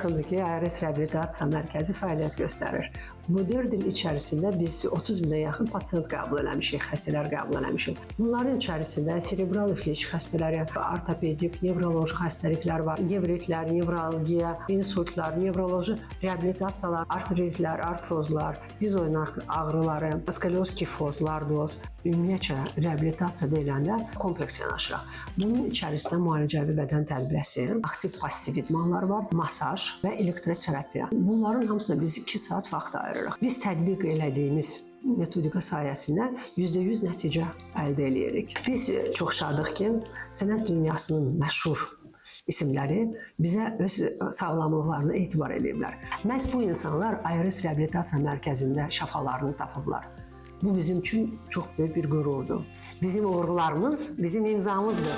aydındır ki, ARS Reabilitasiya Mərkəzi fəaliyyət göstərir. Bu 4 il içərisində biz 30 minə yaxın pasiyent qəbul eləmişik, xəstələr qəbul eləmişik. Bunların içərisində serebral iflic xəstələri, ortopedik, nevroloji xəstəliklər var, nevritlər, nevrologiya, insultlar, nevroloji reabilitasiyalar, artritlər, artrozlar, diz oynaq ağrıları, skolyoz, kifoz, lardoz, ümumiyyətcə reabilitasiya deyiləndə kompleks yanaşırıq. Bunun içərisində müalicəvi bədən tərbiyyəsi, aktiv-pasiv idmanlar var, masaj və elektroterapiya. Bunların hamısına biz 2 saat vaxt ayırırıq. Biz tətbiq elədiyimiz metodika sayəsində %100 nəticə əldə edirik. Biz çox şadıq ki, sənət dünyasının məşhur isimləri bizə öz sağlamlıqlarına etibar ediblər. Məhz bu insanlar ARS Reabilitasiya Mərkəzində şəfalarını tapıblar. Bu bizim üçün çox böyük bir qürurdur. Bizim uğurlarımız bizim imzamızdır.